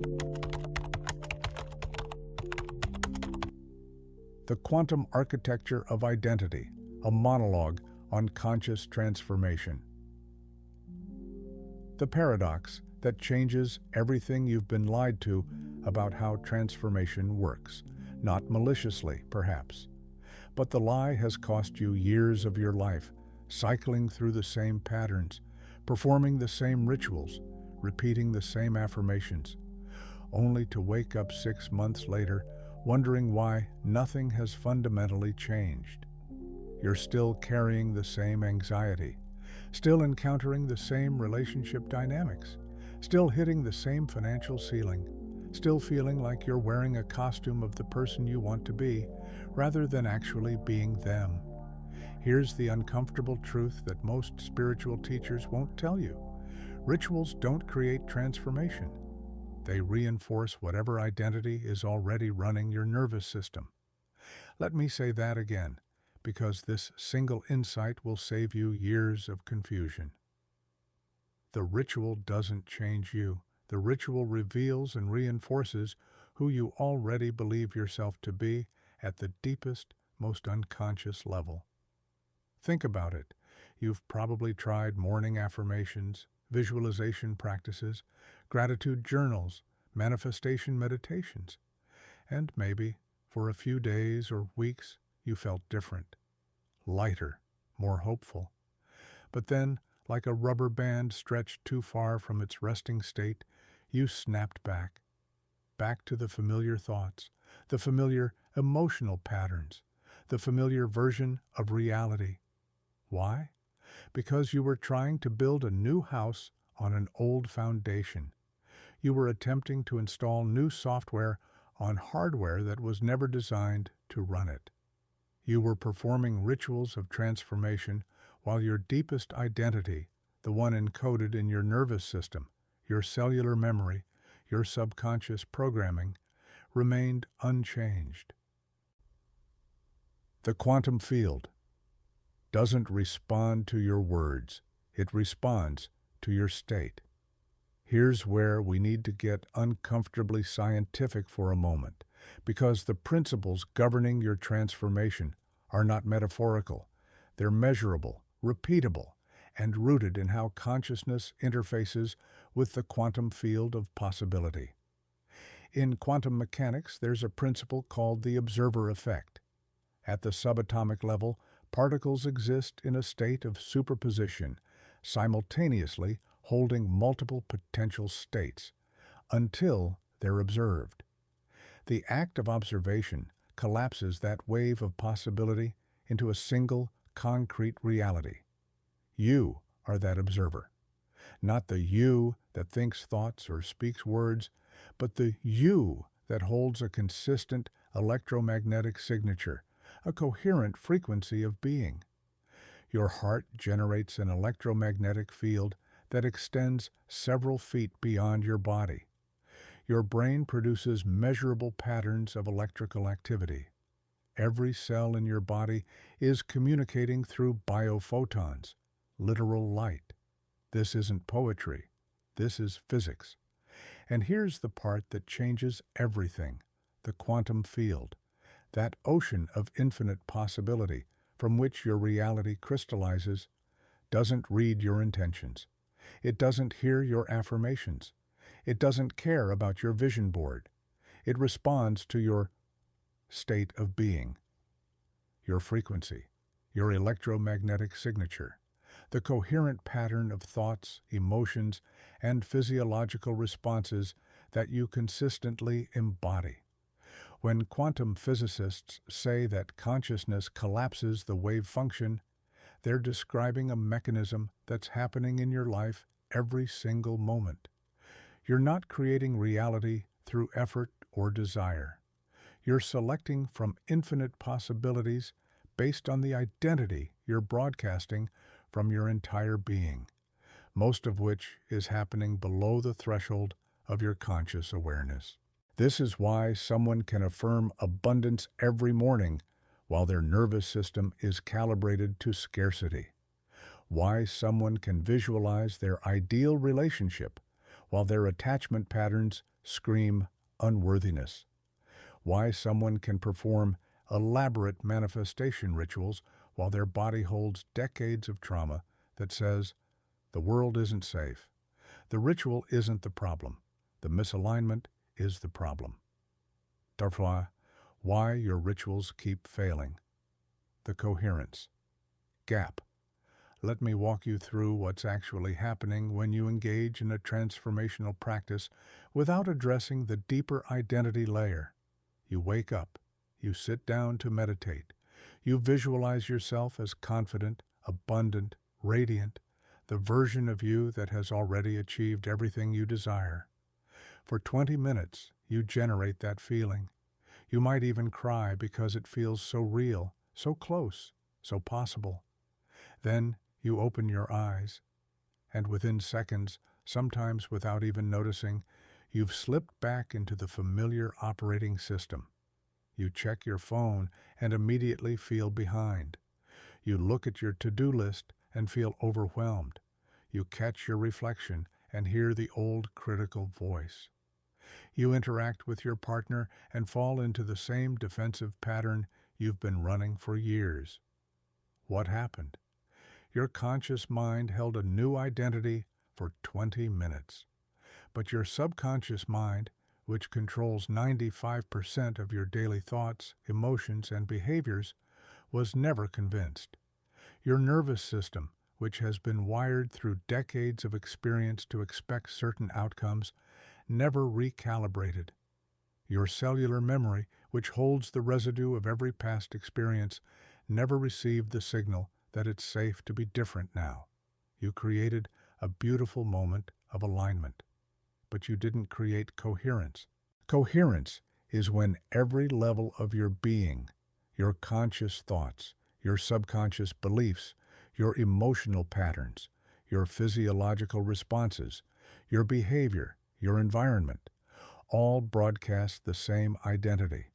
The Quantum Architecture of Identity, a monologue on conscious transformation. The paradox that changes everything you've been lied to about how transformation works, not maliciously, perhaps. But the lie has cost you years of your life, cycling through the same patterns, performing the same rituals, repeating the same affirmations, only to wake up 6 months later wondering why nothing has fundamentally changed. You're still carrying the same anxiety, still encountering the same relationship dynamics, still hitting the same financial ceiling, still feeling like you're wearing a costume of the person you want to be, rather than actually being them. Here's the uncomfortable truth that most spiritual teachers won't tell you. Rituals don't create transformation. They reinforce whatever identity is already running your nervous system. Let me say that again, because this single insight will save you years of confusion. The ritual doesn't change you. The ritual reveals and reinforces who you already believe yourself to be at the deepest, most unconscious level. Think about it. You've probably tried morning affirmations, visualization practices, gratitude journals, manifestation meditations, and maybe for a few days or weeks you felt different, lighter, more hopeful. But then, like a rubber band stretched too far from its resting state, you snapped back to the familiar thoughts, the familiar emotional patterns, the familiar version of reality. Why? Because you were trying to build a new house on an old foundation. You were attempting to install new software on hardware that was never designed to run it. You were performing rituals of transformation while your deepest identity, the one encoded in your nervous system, your cellular memory, your subconscious programming, remained unchanged. The quantum field doesn't respond to your words. It responds to your state. Here's where we need to get uncomfortably scientific for a moment, because the principles governing your transformation are not metaphorical. They're measurable, repeatable, and rooted in how consciousness interfaces with the quantum field of possibility. In quantum mechanics, there's a principle called the observer effect. At the subatomic level, particles exist in a state of superposition, simultaneously holding multiple potential states, until they're observed. The act of observation collapses that wave of possibility into a single, concrete reality. You are that observer. Not the you that thinks thoughts or speaks words, but the you that holds a consistent electromagnetic signature, a coherent frequency of being. Your heart generates an electromagnetic field that extends several feet beyond your body. Your brain produces measurable patterns of electrical activity. Every cell in your body is communicating through biophotons, literal light. This isn't poetry. This is physics. And here's the part that changes everything: the quantum field, that ocean of infinite possibility from which your reality crystallizes, doesn't read your intentions. It doesn't hear your affirmations. It doesn't care about your vision board. It responds to your state of being, your frequency, your electromagnetic signature, the coherent pattern of thoughts, emotions, and physiological responses that you consistently embody. When quantum physicists say that consciousness collapses the wave function, they're describing a mechanism that's happening in your life every single moment. You're not creating reality through effort or desire. You're selecting from infinite possibilities based on the identity you're broadcasting from your entire being, most of which is happening below the threshold of your conscious awareness. This is why someone can affirm abundance every morning while their nervous system is calibrated to scarcity. Why someone can visualize their ideal relationship while their attachment patterns scream unworthiness. Why someone can perform elaborate manifestation rituals while their body holds decades of trauma that says, the world isn't safe. The ritual isn't the problem. The misalignment is the problem. Therefore, why your rituals keep failing. The coherence. Gap. Let me walk you through what's actually happening when you engage in a transformational practice without addressing the deeper identity layer. You wake up. You sit down to meditate. You visualize yourself as confident, abundant, radiant, the version of you that has already achieved everything you desire. For 20 minutes, you generate that feeling. You might even cry because it feels so real, so close, so possible. Then you open your eyes, and within seconds, sometimes without even noticing, you've slipped back into the familiar operating system. You check your phone and immediately feel behind. You look at your to-do list and feel overwhelmed. You catch your reflection and hear the old critical voice. You interact with your partner and fall into the same defensive pattern you've been running for years. What happened? Your conscious mind held a new identity for 20 minutes. But your subconscious mind, which controls 95% of your daily thoughts, emotions, and behaviors, was never convinced. Your nervous system, which has been wired through decades of experience to expect certain outcomes, never recalibrated. Your cellular memory, which holds the residue of every past experience, never received the signal that it's safe to be different now. You created a beautiful moment of alignment, but you didn't create coherence. Coherence is when every level of your being, your conscious thoughts, your subconscious beliefs, your emotional patterns, your physiological responses, your behavior, your environment, all broadcast the same identity.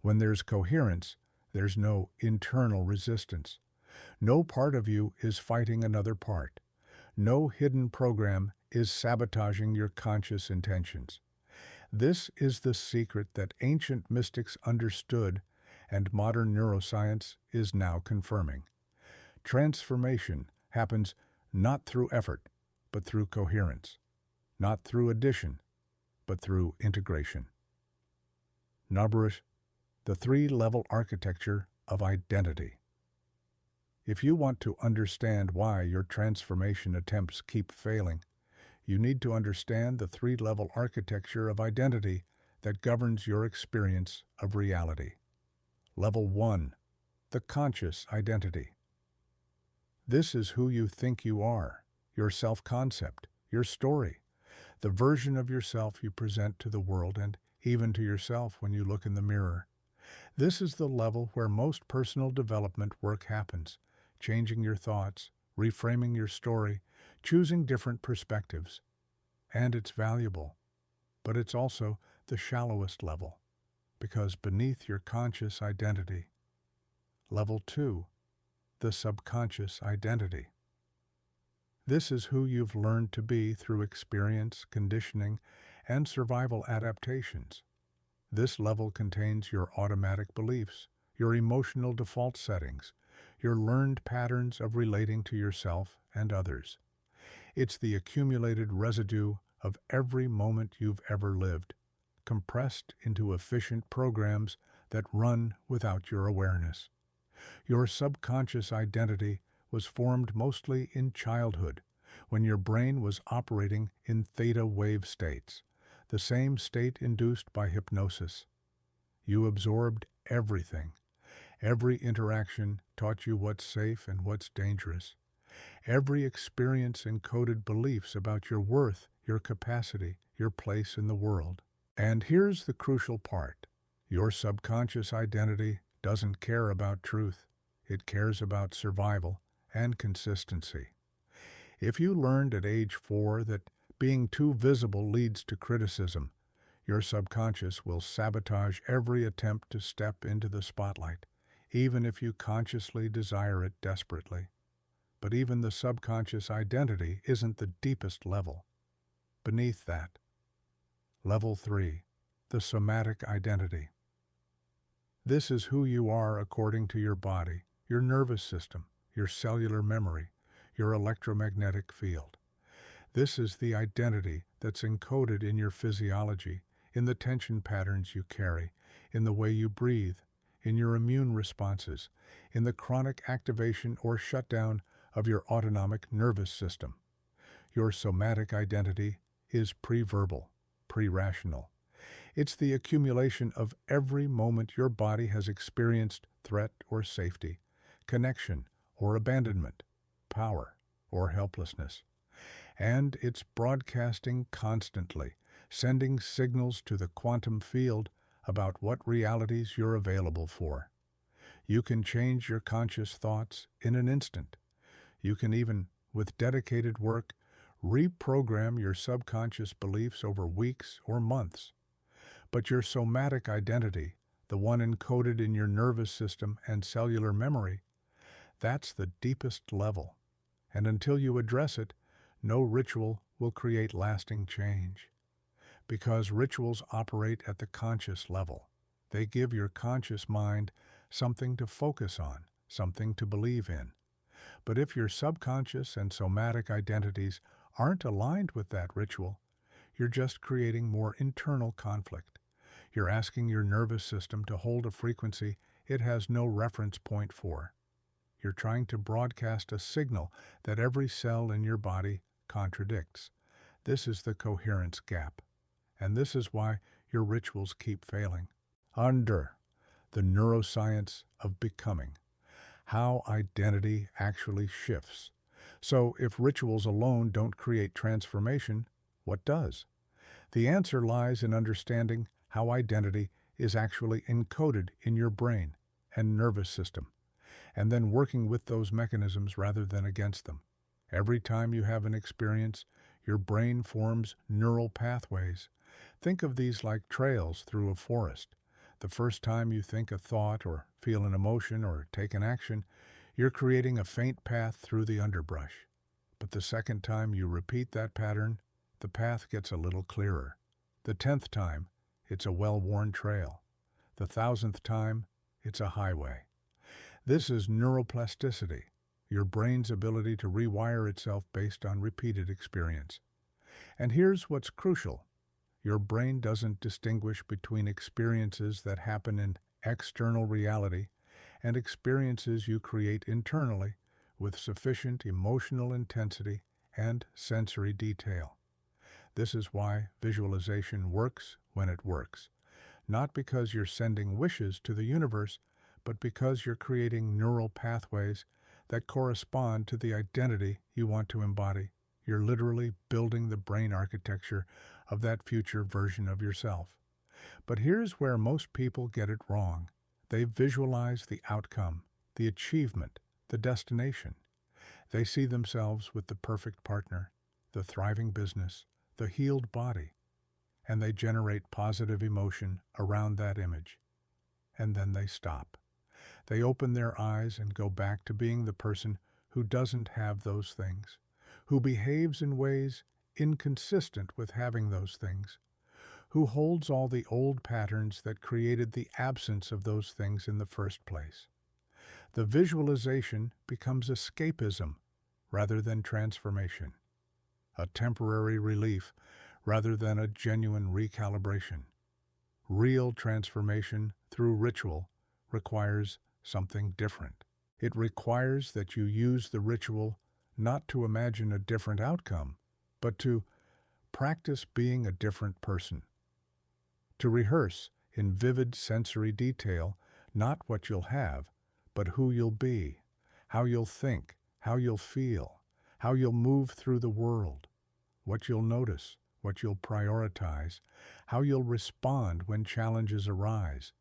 When there's coherence, there's no internal resistance. No part of you is fighting another part. No hidden program is sabotaging your conscious intentions. This is the secret that ancient mystics understood and modern neuroscience is now confirming. Transformation happens not through effort, but through coherence. Not through addition, but through integration. Nabrush, the three-level architecture of identity. If you want to understand why your transformation attempts keep failing, you need to understand the three-level architecture of identity that governs your experience of reality. Level 1. The conscious identity. This is who you think you are, your self-concept, your story, the version of yourself you present to the world and even to yourself when you look in the mirror. This is the level where most personal development work happens, changing your thoughts, reframing your story, choosing different perspectives. And it's valuable, but it's also the shallowest level, because beneath your conscious identity. Level 2. The subconscious identity. This is who you've learned to be through experience, conditioning, and survival adaptations. This level contains your automatic beliefs, your emotional default settings, your learned patterns of relating to yourself and others. It's the accumulated residue of every moment you've ever lived, compressed into efficient programs that run without your awareness. Your subconscious identity was formed mostly in childhood, when your brain was operating in theta wave states, the same state induced by hypnosis. You absorbed everything. Every interaction taught you what's safe and what's dangerous. Every experience encoded beliefs about your worth, your capacity, your place in the world. And here's the crucial part. Your subconscious identity doesn't care about truth. It cares about survival and consistency. If you learned at age 4 that being too visible leads to criticism, your subconscious will sabotage every attempt to step into the spotlight, even if you consciously desire it desperately. But even the subconscious identity isn't the deepest level. beneath that. Level 3. The somatic identity. This is who you are according to your body, your nervous system, your cellular memory, your electromagnetic field. This is the identity that's encoded in your physiology, in the tension patterns you carry, in the way you breathe, in your immune responses, in the chronic activation or shutdown of your autonomic nervous system. Your somatic identity is pre-verbal, pre-rational. It's the accumulation of every moment your body has experienced threat or safety, connection or abandonment, power or helplessness. And it's broadcasting constantly, sending signals to the quantum field about what realities you're available for. You can change your conscious thoughts in an instant. You can even, with dedicated work, reprogram your subconscious beliefs over weeks or months. But your somatic identity, the one encoded in your nervous system and cellular memory, that's the deepest level. And until you address it, no ritual will create lasting change. Because rituals operate at the conscious level. They give your conscious mind something to focus on, something to believe in. But if your subconscious and somatic identities aren't aligned with that ritual, you're just creating more internal conflict. You're asking your nervous system to hold a frequency it has no reference point for. You're trying to broadcast a signal that every cell in your body contradicts. This is the coherence gap. And this is why your rituals keep failing. Under the neuroscience of becoming, how identity actually shifts. So if rituals alone don't create transformation, what does? The answer lies in understanding how identity is actually encoded in your brain and nervous system, and then working with those mechanisms rather than against them. Every time you have an experience, your brain forms neural pathways. Think of these like trails through a forest. The first time you think a thought or feel an emotion or take an action, you're creating a faint path through the underbrush. But the second time you repeat that pattern, the path gets a little clearer. The 10th time, it's a well-worn trail. The 1,000th time, it's a highway. This is neuroplasticity, your brain's ability to rewire itself based on repeated experience. And here's what's crucial. Your brain doesn't distinguish between experiences that happen in external reality and experiences you create internally with sufficient emotional intensity and sensory detail. This is why visualization works when it works, not because you're sending wishes to the universe, but because you're creating neural pathways that correspond to the identity you want to embody. You're literally building the brain architecture of that future version of yourself. But here's where most people get it wrong. They visualize the outcome, the achievement, the destination. They see themselves with the perfect partner, the thriving business, the healed body, and they generate positive emotion around that image. And then they stop. They open their eyes and go back to being the person who doesn't have those things, who behaves in ways inconsistent with having those things, who holds all the old patterns that created the absence of those things in the first place. The visualization becomes escapism rather than transformation, a temporary relief rather than a genuine recalibration. Real transformation through ritual requires something different. It requires that you use the ritual not to imagine a different outcome, but to practice being a different person. To rehearse in vivid sensory detail not what you'll have, but who you'll be, how you'll think, how you'll feel, how you'll move through the world, what you'll notice, what you'll prioritize, how you'll respond when challenges arise.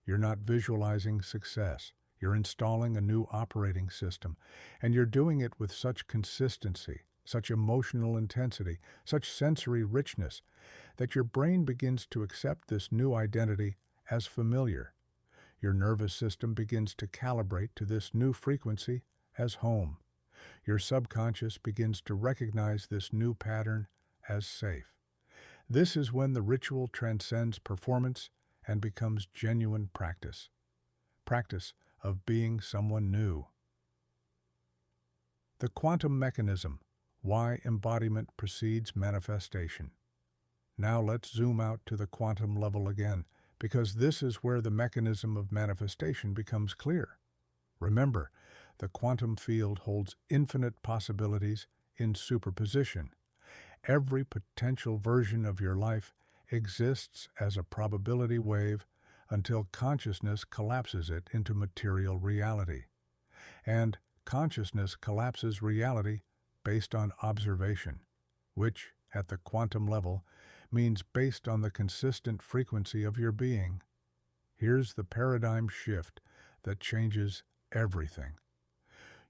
You're not visualizing success. You're installing a new operating system, and you're doing it with such consistency, such emotional intensity, such sensory richness, that your brain begins to accept this new identity as familiar. Your nervous system begins to calibrate to this new frequency as home. Your subconscious begins to recognize this new pattern as safe. This is when the ritual transcends performance and becomes genuine practice. Practice of being someone new. The quantum mechanism, why embodiment precedes manifestation. Now let's zoom out to the quantum level again, because this is where the mechanism of manifestation becomes clear. Remember, the quantum field holds infinite possibilities in superposition. Every potential version of your life exists as a probability wave until consciousness collapses it into material reality. And consciousness collapses reality based on observation, which, at the quantum level, means based on the consistent frequency of your being. Here's the paradigm shift that changes everything.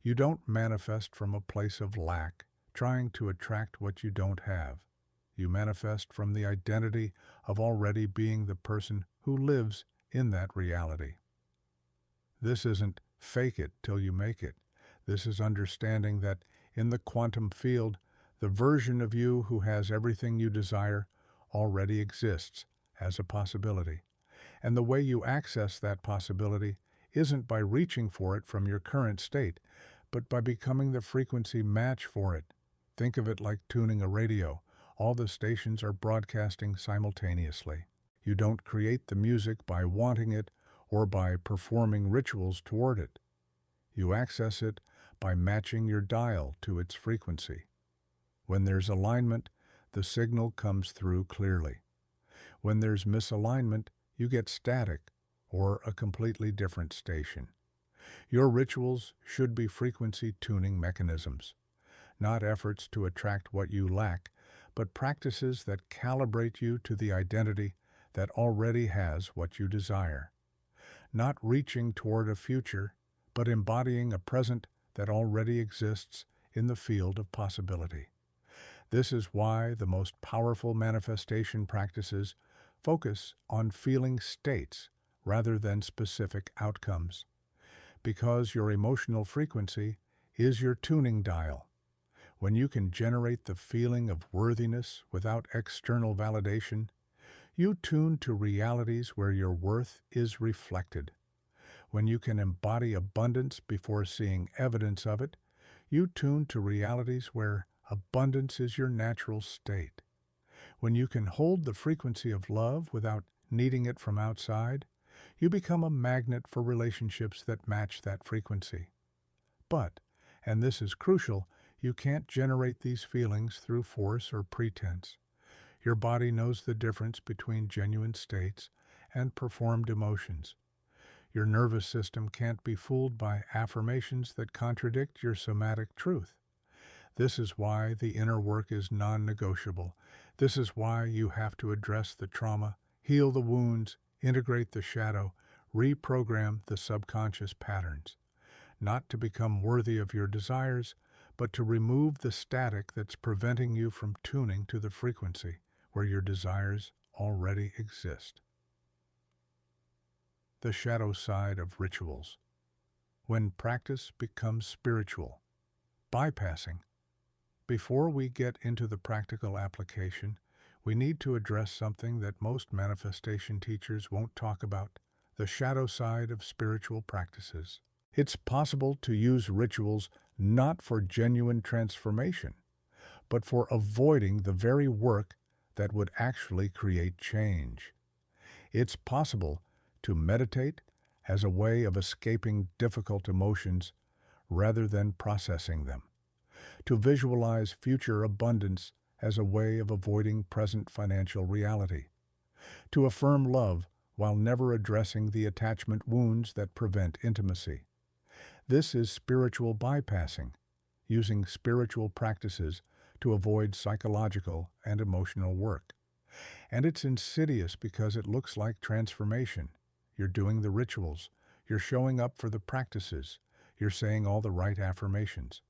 You don't manifest from a place of lack, trying to attract what you don't have. You manifest from the identity of already being the person who lives in that reality. This isn't fake it till you make it. This is understanding that in the quantum field, the version of you who has everything you desire already exists as a possibility. And the way you access that possibility isn't by reaching for it from your current state, but by becoming the frequency match for it. Think of it like tuning a radio. All the stations are broadcasting simultaneously. You don't create the music by wanting it or by performing rituals toward it. You access it by matching your dial to its frequency. When there's alignment, the signal comes through clearly. When there's misalignment, you get static or a completely different station. Your rituals should be frequency tuning mechanisms, not efforts to attract what you lack, but practices that calibrate you to the identity that already has what you desire. Not reaching toward a future, but embodying a present that already exists in the field of possibility. This is why the most powerful manifestation practices focus on feeling states rather than specific outcomes, because your emotional frequency is your tuning dial. When you can generate the feeling of worthiness without external validation, you tune to realities where your worth is reflected. When you can embody abundance before seeing evidence of it, you tune to realities where abundance is your natural state. When you can hold the frequency of love without needing it from outside, you become a magnet for relationships that match that frequency. But, and this is crucial, you can't generate these feelings through force or pretense. Your body knows the difference between genuine states and performed emotions. Your nervous system can't be fooled by affirmations that contradict your somatic truth. This is why the inner work is non-negotiable. This is why you have to address the trauma, heal the wounds, integrate the shadow, reprogram the subconscious patterns. Not to become worthy of your desires, but to remove the static that's preventing you from tuning to the frequency where your desires already exist. The shadow side of rituals. When practice becomes spiritual. Bypassing. Before we get into the practical application, we need to address something that most manifestation teachers won't talk about, the shadow side of spiritual practices. It's possible to use rituals not for genuine transformation, but for avoiding the very work that would actually create change. It's possible to meditate as a way of escaping difficult emotions rather than processing them, to visualize future abundance as a way of avoiding present financial reality, to affirm love while never addressing the attachment wounds that prevent intimacy. This is spiritual bypassing, using spiritual practices to avoid psychological and emotional work. And it's insidious because it looks like transformation. You're doing the rituals, you're showing up for the practices, you're saying all the right affirmations.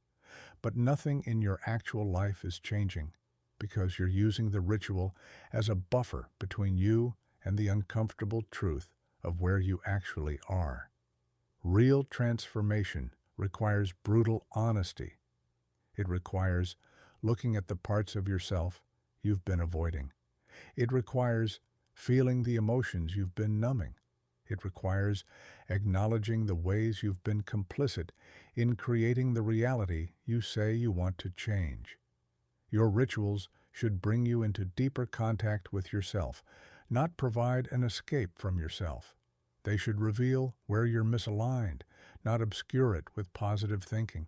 But nothing in your actual life is changing because you're using the ritual as a buffer between you and the uncomfortable truth of where you actually are. Real transformation requires brutal honesty. It requires looking at the parts of yourself you've been avoiding. It requires feeling the emotions you've been numbing. It requires acknowledging the ways you've been complicit in creating the reality you say you want to change. Your rituals should bring you into deeper contact with yourself, not provide an escape from yourself. They should reveal where you're misaligned, not obscure it with positive thinking.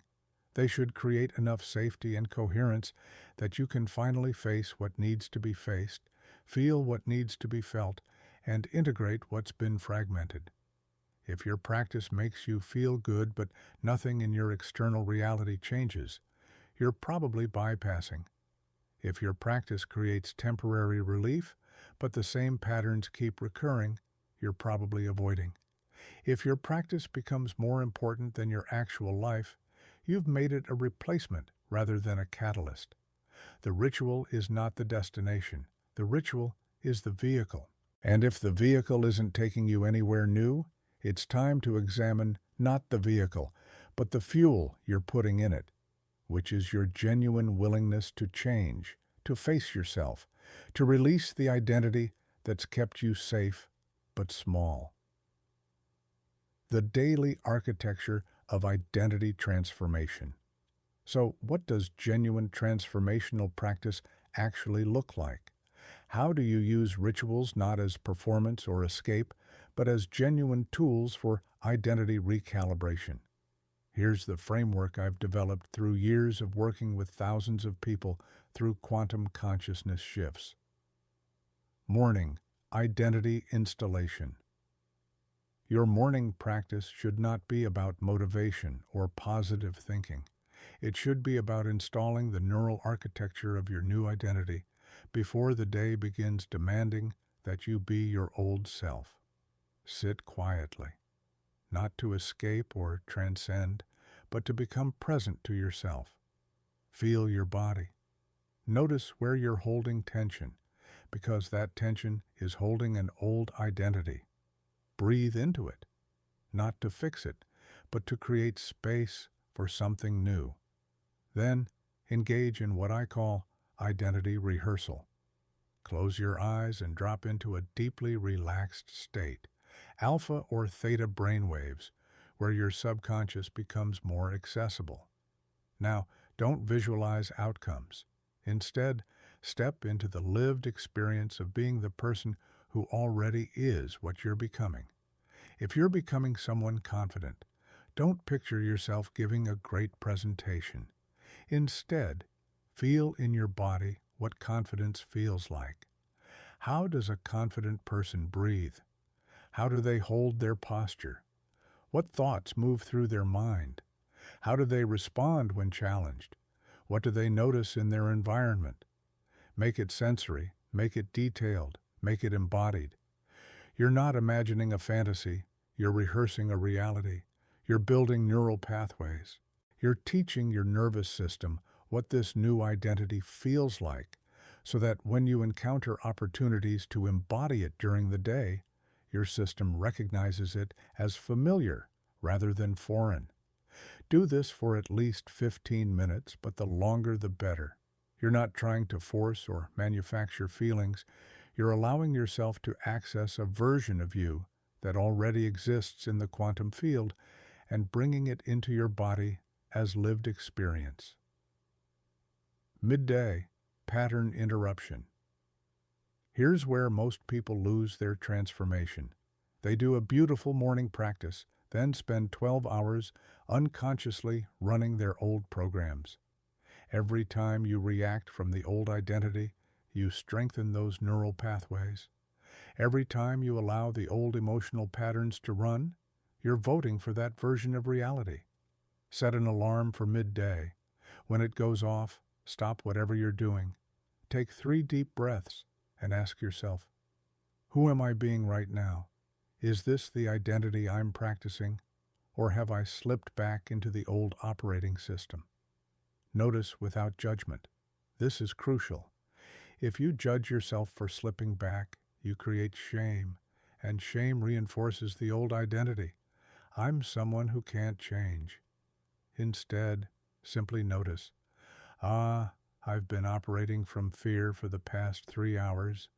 They should create enough safety and coherence that you can finally face what needs to be faced, feel what needs to be felt, and integrate what's been fragmented. If your practice makes you feel good but nothing in your external reality changes, you're probably bypassing. If your practice creates temporary relief, but the same patterns keep recurring, you're probably avoiding. If your practice becomes more important than your actual life, you've made it a replacement rather than a catalyst. The ritual is not the destination. The ritual is the vehicle. And if the vehicle isn't taking you anywhere new, it's time to examine not the vehicle, but the fuel you're putting in it, which is your genuine willingness to change, to face yourself, to release the identity that's kept you safe but small. The daily architecture of identity transformation. So, what does genuine transformational practice actually look like? How do you use rituals not as performance or escape, but as genuine tools for identity recalibration? Here's the framework I've developed through years of working with thousands of people through quantum consciousness shifts. Morning identity installation. Your morning practice should not be about motivation or positive thinking. It should be about installing the neural architecture of your new identity before the day begins demanding that you be your old self. Sit quietly, not to escape or transcend, but to become present to yourself. Feel your body. Notice where you're holding tension, because that tension is holding an old identity. Breathe into it, not to fix it, but to create space for something new. Then, engage in what I call identity rehearsal. Close your eyes and drop into a deeply relaxed state, alpha or theta brainwaves, where your subconscious becomes more accessible. Now, don't visualize outcomes. Instead, step into the lived experience of being the person who already is what you're becoming. If you're becoming someone confident, don't picture yourself giving a great presentation. Instead, feel in your body what confidence feels like. How does a confident person breathe? How do they hold their posture? What thoughts move through their mind? How do they respond when challenged? What do they notice in their environment? Make it sensory, make it detailed, make it embodied. You're not imagining a fantasy, you're rehearsing a reality. You're building neural pathways. You're teaching your nervous system what this new identity feels like, so that when you encounter opportunities to embody it during the day, your system recognizes it as familiar rather than foreign. Do this for at least 15 minutes, but the longer the better. You're not trying to force or manufacture feelings. You're allowing yourself to access a version of you that already exists in the quantum field and bringing it into your body as lived experience. Midday, pattern interruption. Here's where most people lose their transformation. They do a beautiful morning practice, then spend 12 hours unconsciously running their old programs. Every time you react from the old identity, you strengthen those neural pathways. Every time you allow the old emotional patterns to run, you're voting for that version of reality. Set an alarm for midday. When it goes off, stop whatever you're doing. Take 3 deep breaths and ask yourself, who am I being right now? Is this the identity I'm practicing, or have I slipped back into the old operating system? Notice without judgment. This is crucial. If you judge yourself for slipping back, you create shame, and shame reinforces the old identity. I'm someone who can't change. Instead, simply notice, I've been operating from fear for the past 3 hours.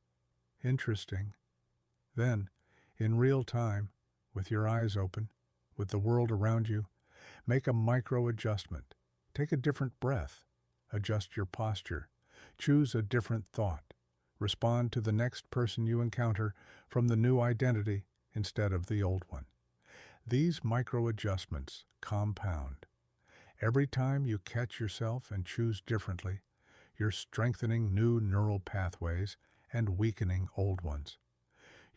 Interesting. Then, in real time, with your eyes open, with the world around you, make a micro adjustment. Take a different breath. Adjust your posture. Choose a different thought. Respond to the next person you encounter from the new identity instead of the old one. These micro adjustments compound. Every time you catch yourself and choose differently, you're strengthening new neural pathways and weakening old ones.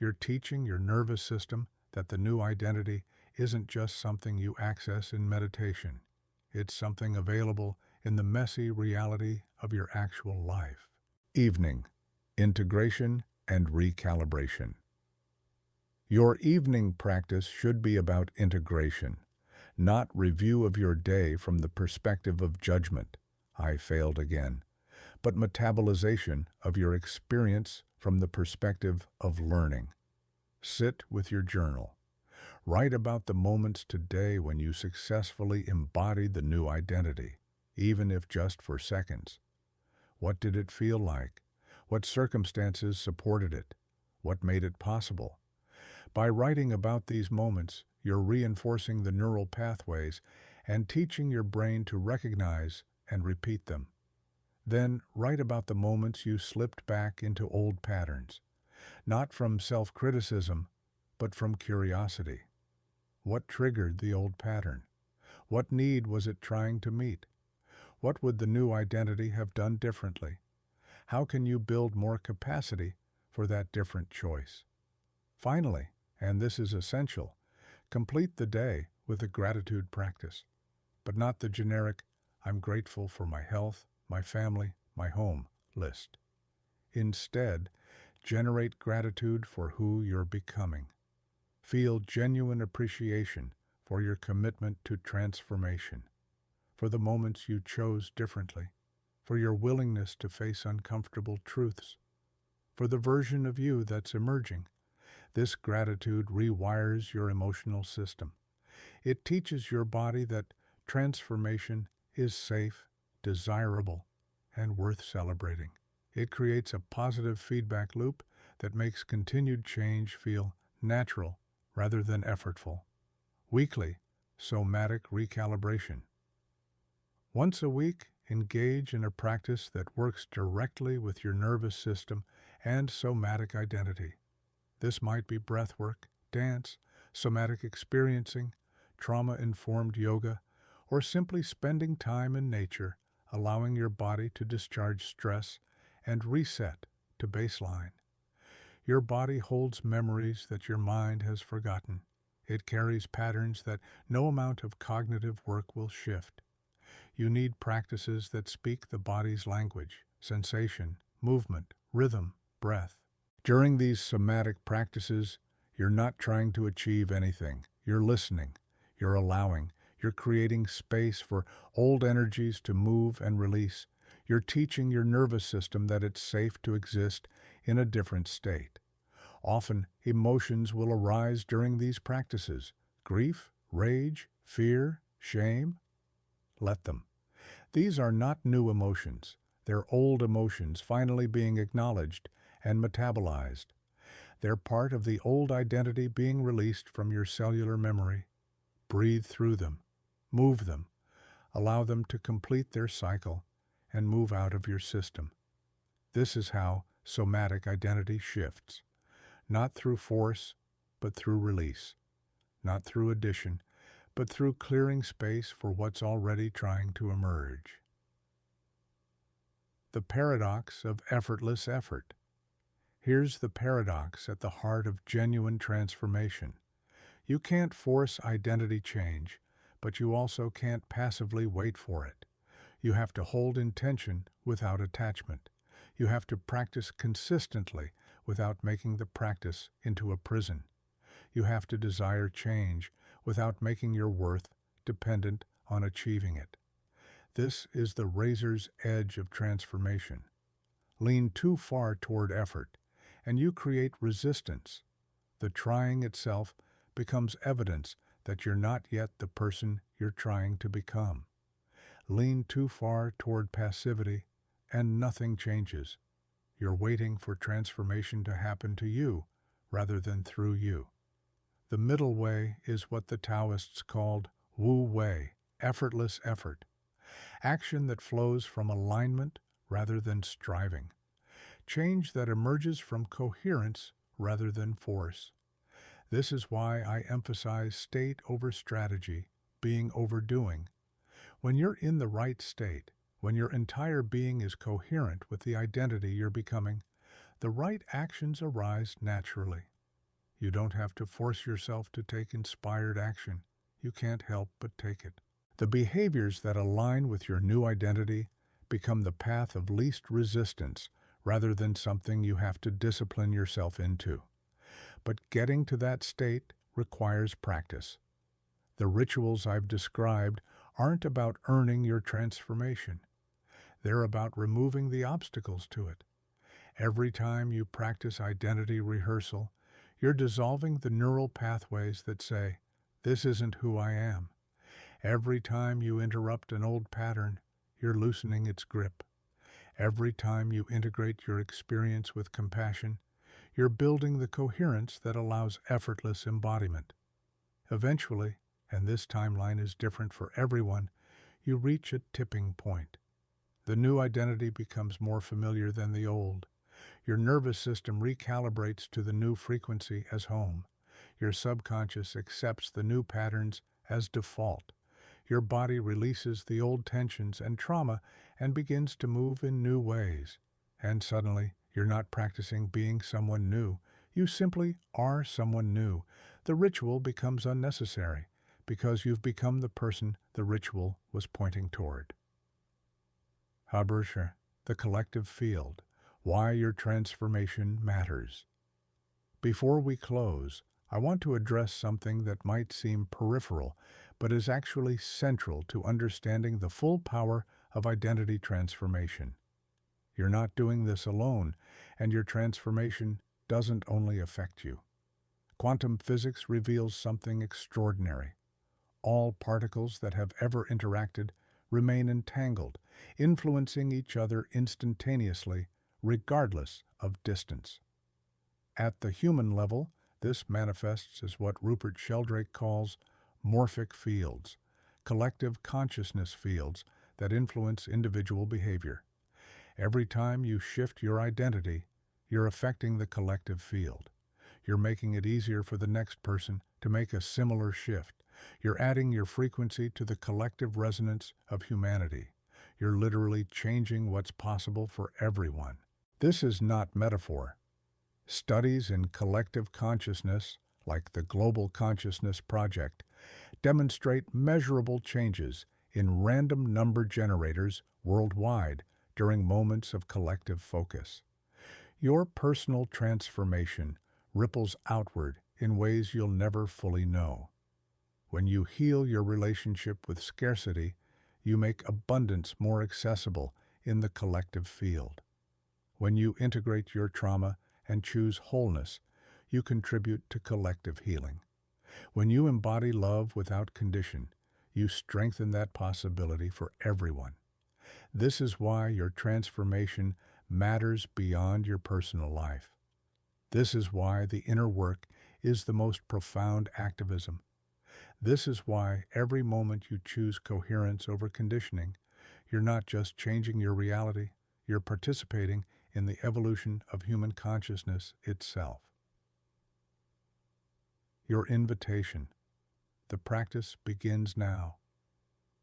You're teaching your nervous system that the new identity isn't just something you access in meditation. It's something available in the messy reality of your actual life. Evening, integration and recalibration. Your evening practice should be about integration, not review of your day from the perspective of judgment, I failed again, but metabolization of your experience from the perspective of learning. Sit with your journal. Write about the moments today when you successfully embodied the new identity, even if just for seconds. What did it feel like? What circumstances supported it? What made it possible? By writing about these moments, you're reinforcing the neural pathways and teaching your brain to recognize and repeat them. Then write about the moments you slipped back into old patterns, not from self-criticism, but from curiosity. What triggered the old pattern? What need was it trying to meet? What would the new identity have done differently? How can you build more capacity for that different choice? Finally, and this is essential, complete the day with a gratitude practice, but not the generic, I'm grateful for my health, my family, my home list. Instead, generate gratitude for who you're becoming. Feel genuine appreciation for your commitment to transformation, for the moments you chose differently, for your willingness to face uncomfortable truths, for the version of you that's emerging. This gratitude rewires your emotional system. It teaches your body that transformation is safe, desirable, and worth celebrating. It creates a positive feedback loop that makes continued change feel natural rather than effortful. Weekly, somatic recalibration. Once a week, engage in a practice that works directly with your nervous system and somatic identity. This might be breathwork, dance, somatic experiencing, trauma-informed yoga, or simply spending time in nature, allowing your body to discharge stress and reset to baseline. Your body holds memories that your mind has forgotten. It carries patterns that no amount of cognitive work will shift. You need practices that speak the body's language, sensation, movement, rhythm, breath. During these somatic practices, you're not trying to achieve anything. You're listening. You're allowing. You're creating space for old energies to move and release. You're teaching your nervous system that it's safe to exist in a different state. Often, emotions will arise during these practices. Grief, rage, fear, shame. Let them. These are not new emotions. They're old emotions finally being acknowledged and metabolized. They're part of the old identity being released from your cellular memory. Breathe through them. Move them. Allow them to complete their cycle and move out of your system. This is how somatic identity shifts. Not through force, but through release. Not through addition, but through clearing space for what's already trying to emerge. The paradox of effortless effort. Here's the paradox at the heart of genuine transformation. You can't force identity change, but you also can't passively wait for it. You have to hold intention without attachment. You have to practice consistently without making the practice into a prison. You have to desire change without making your worth dependent on achieving it. This is the razor's edge of transformation. Lean too far toward effort, and you create resistance. The trying itself becomes evidence that you're not yet the person you're trying to become. Lean too far toward passivity, and nothing changes. You're waiting for transformation to happen to you rather than through you. The middle way is what the Taoists called Wu Wei, effortless effort, action that flows from alignment rather than striving, change that emerges from coherence rather than force. This is why I emphasize state over strategy, being over doing. When you're in the right state, when your entire being is coherent with the identity you're becoming, the right actions arise naturally. You don't have to force yourself to take inspired action. You can't help but take it. The behaviors that align with your new identity become the path of least resistance rather than something you have to discipline yourself into. But getting to that state requires practice. The rituals I've described aren't about earning your transformation. They're about removing the obstacles to it. Every time you practice identity rehearsal, you're dissolving the neural pathways that say, "This isn't who I am." Every time you interrupt an old pattern, you're loosening its grip. Every time you integrate your experience with compassion, you're building the coherence that allows effortless embodiment. Eventually, and this timeline is different for everyone, you reach a tipping point. The new identity becomes more familiar than the old. Your nervous system recalibrates to the new frequency as home. Your subconscious accepts the new patterns as default. Your body releases the old tensions and trauma and begins to move in new ways. And suddenly, you're not practicing being someone new. You simply are someone new. The ritual becomes unnecessary because you've become the person the ritual was pointing toward. Haberscher, the collective field. Why your transformation matters. Before we close, I want to address something that might seem peripheral, but is actually central to understanding the full power of identity transformation. You're not doing this alone, and your transformation doesn't only affect you. Quantum physics reveals something extraordinary. All particles that have ever interacted remain entangled, influencing each other instantaneously, regardless of distance. At the human level, this manifests as what Rupert Sheldrake calls morphic fields, collective consciousness fields that influence individual behavior. Every time you shift your identity, you're affecting the collective field. You're making it easier for the next person to make a similar shift. You're adding your frequency to the collective resonance of humanity. You're literally changing what's possible for everyone. This is not metaphor. Studies in collective consciousness, like the Global Consciousness Project, demonstrate measurable changes in random number generators worldwide during moments of collective focus. Your personal transformation ripples outward in ways you'll never fully know. When you heal your relationship with scarcity, you make abundance more accessible in the collective field. When you integrate your trauma and choose wholeness, you contribute to collective healing. When you embody love without condition, you strengthen that possibility for everyone. This is why your transformation matters beyond your personal life. This is why the inner work is the most profound activism. This is why every moment you choose coherence over conditioning, you're not just changing your reality, you're participating in the evolution of human consciousness itself. Your invitation. The practice begins now.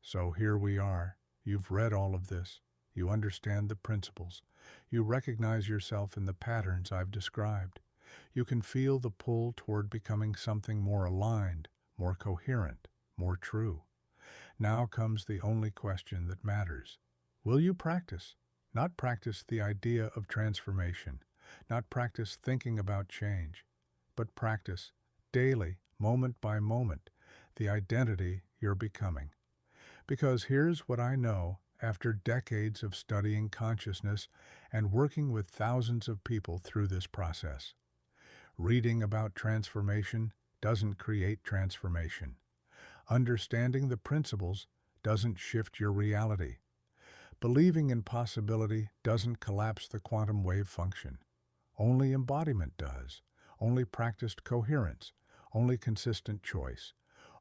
So here we are. You've read all of this. You understand the principles. You recognize yourself in the patterns I've described. You can feel the pull toward becoming something more aligned, more coherent, more true. Now comes the only question that matters. Will you practice? Not practice the idea of transformation, not practice thinking about change, but practice daily, moment by moment, the identity you're becoming. Because here's what I know after decades of studying consciousness and working with thousands of people through this process. Reading about transformation doesn't create transformation. Understanding the principles doesn't shift your reality. Believing in possibility doesn't collapse the quantum wave function. Only embodiment does. Only practiced coherence. Only consistent choice.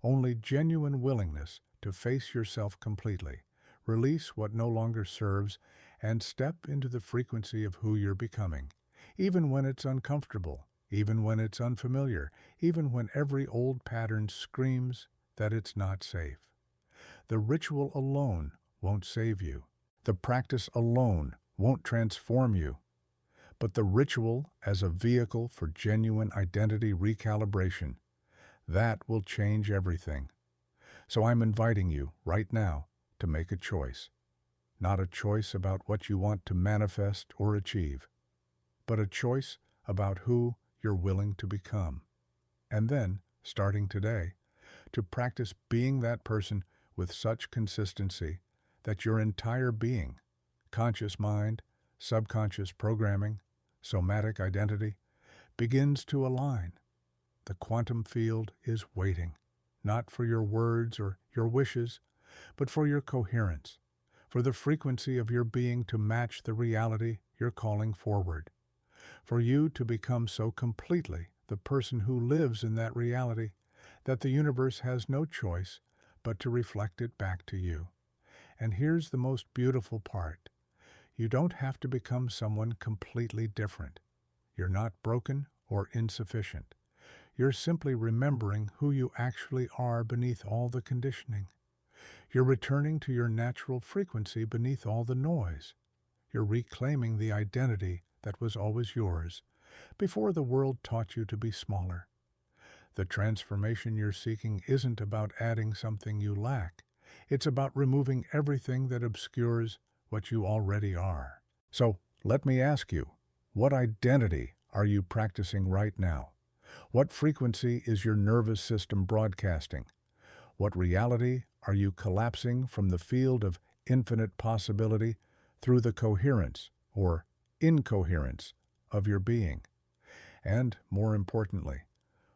Only genuine willingness to face yourself completely, release what no longer serves, and step into the frequency of who you're becoming, even when it's uncomfortable, even when it's unfamiliar, even when every old pattern screams that it's not safe. The ritual alone won't save you. The practice alone won't transform you. But the ritual as a vehicle for genuine identity recalibration, that will change everything. So I'm inviting you right now to make a choice. Not a choice about what you want to manifest or achieve, but a choice about who you're willing to become. And then, starting today, to practice being that person with such consistency that your entire being, conscious mind, subconscious programming, somatic identity, begins to align. The quantum field is waiting, not for your words or your wishes, but for your coherence, for the frequency of your being to match the reality you're calling forward, for you to become so completely the person who lives in that reality that the universe has no choice but to reflect it back to you. And here's the most beautiful part. You don't have to become someone completely different. You're not broken or insufficient. You're simply remembering who you actually are beneath all the conditioning. You're returning to your natural frequency beneath all the noise. You're reclaiming the identity that was always yours before the world taught you to be smaller. The transformation you're seeking isn't about adding something you lack. It's about removing everything that obscures what you already are. So let me ask you, what identity are you practicing right now? What frequency is your nervous system broadcasting? What reality are you collapsing from the field of infinite possibility through the coherence or incoherence of your being? And more importantly,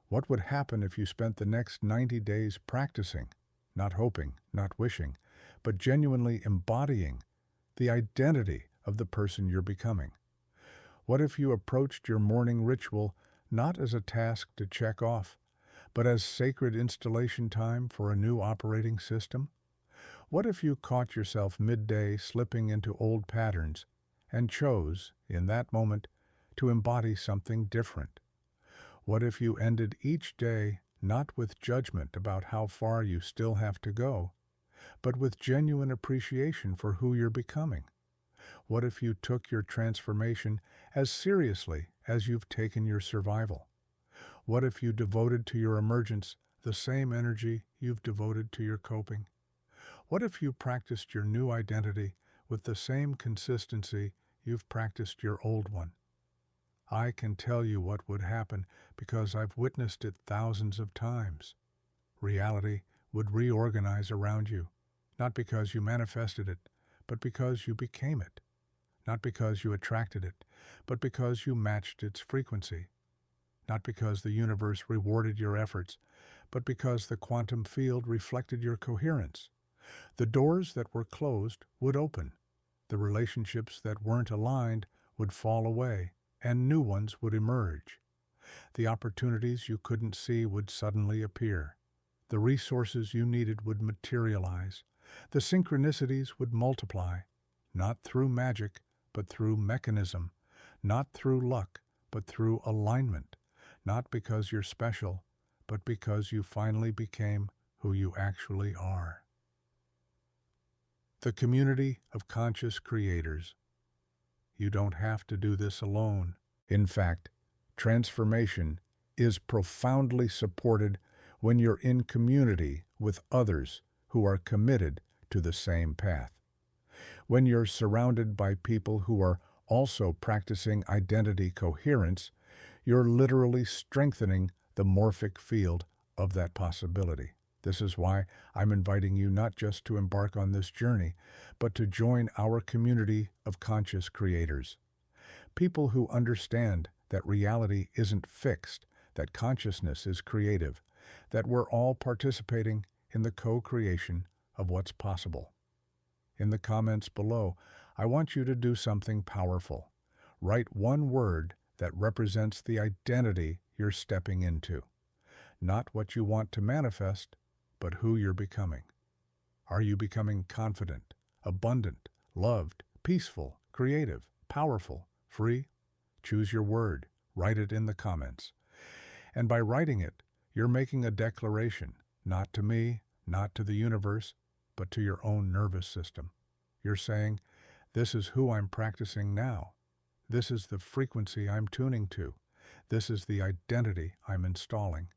what would happen if you spent the next 90 days practicing, not hoping, not wishing, but genuinely embodying the identity of the person you're becoming? What if you approached your morning ritual not as a task to check off, but as sacred installation time for a new operating system? What if you caught yourself midday slipping into old patterns and chose, in that moment, to embody something different? What if you ended each day not with judgment about how far you still have to go, but with genuine appreciation for who you're becoming? What if you took your transformation as seriously as you've taken your survival? What if you devoted to your emergence the same energy you've devoted to your coping? What if you practiced your new identity with the same consistency you've practiced your old one? I can tell you what would happen because I've witnessed it thousands of times. Reality would reorganize around you, not because you manifested it, but because you became it. Not because you attracted it, but because you matched its frequency. Not because the universe rewarded your efforts, but because the quantum field reflected your coherence. The doors that were closed would open. The relationships that weren't aligned would fall away, and new ones would emerge. The opportunities you couldn't see would suddenly appear. The resources you needed would materialize. The synchronicities would multiply, not through magic, but through mechanism, not through luck, but through alignment, not because you're special, but because you finally became who you actually are. The community of conscious creators. You don't have to do this alone. In fact, transformation is profoundly supported when you're in community with others who are committed to the same path. When you're surrounded by people who are also practicing identity coherence, you're literally strengthening the morphic field of that possibility. This is why I'm inviting you not just to embark on this journey, but to join our community of conscious creators. People who understand that reality isn't fixed, that consciousness is creative, that we're all participating in the co-creation of what's possible. In the comments below, I want you to do something powerful. Write one word that represents the identity you're stepping into. Not what you want to manifest, but who you're becoming. Are you becoming confident, abundant, loved, peaceful, creative, powerful, free? Choose your word. Write it in the comments. And by writing it, you're making a declaration, not to me, not to the universe, but to your own nervous system. You're saying, this is who I'm practicing now. This is the frequency I'm tuning to. This is the identity I'm installing.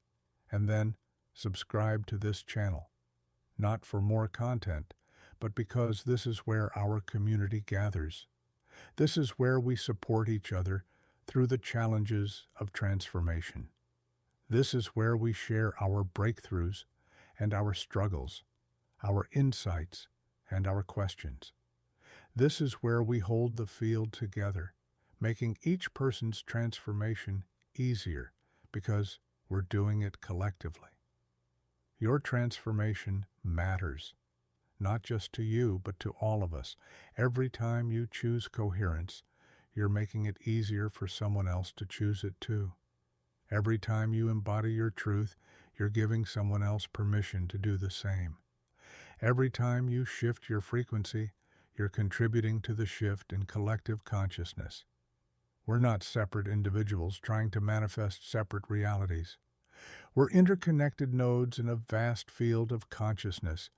And then subscribe to this channel. Not for more content, but because this is where our community gathers. This is where we support each other through the challenges of transformation. This is where we share our breakthroughs and our struggles, our insights and our questions. This is where we hold the field together, making each person's transformation easier because we're doing it collectively. Your transformation matters, not just to you, but to all of us. Every time you choose coherence, you're making it easier for someone else to choose it too. Every time you embody your truth, you're giving someone else permission to do the same. Every time you shift your frequency, you're contributing to the shift in collective consciousness. We're not separate individuals trying to manifest separate realities. We're interconnected nodes in a vast field of consciousness,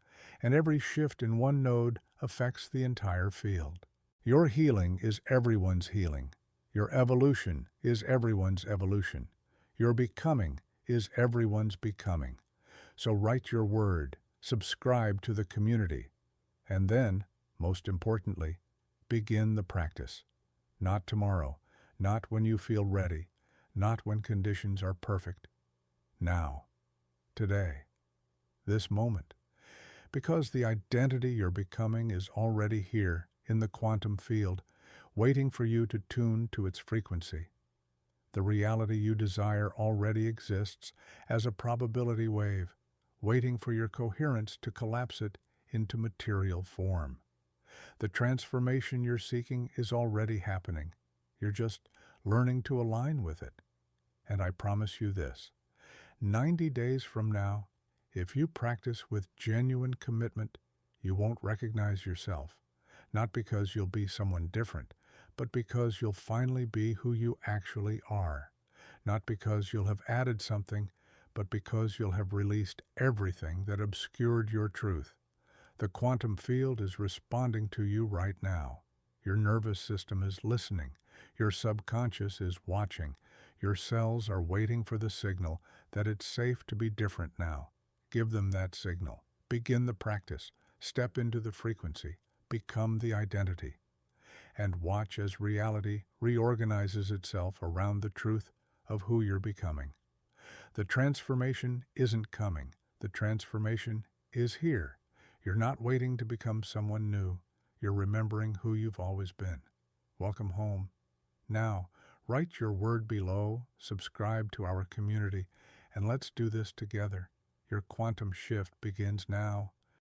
and every shift in one node affects the entire field. Your healing is everyone's healing. Your evolution is everyone's evolution. Your becoming is everyone's becoming. So write your word, subscribe to the community, and then, most importantly, begin the practice. Not tomorrow, not when you feel ready, not when conditions are perfect. Now, today, this moment. Because the identity you're becoming is already here in the quantum field, waiting for you to tune to its frequency. The reality you desire already exists as a probability wave, waiting for your coherence to collapse it into material form. The transformation you're seeking is already happening. You're just learning to align with it. And I promise you this, 90 days from now, if you practice with genuine commitment, you won't recognize yourself. Not because you'll be someone different, but because you'll finally be who you actually are. Not because you'll have added something, but because you'll have released everything that obscured your truth. The quantum field is responding to you right now. Your nervous system is listening. Your subconscious is watching. Your cells are waiting for the signal that it's safe to be different now. Give them that signal. Begin the practice. Step into the frequency. Become the identity. And watch as reality reorganizes itself around the truth of who you're becoming. The transformation isn't coming. The transformation is here. You're not waiting to become someone new. You're remembering who you've always been. Welcome home. Now, write your word below, subscribe to our community, and let's do this together. Your quantum shift begins now.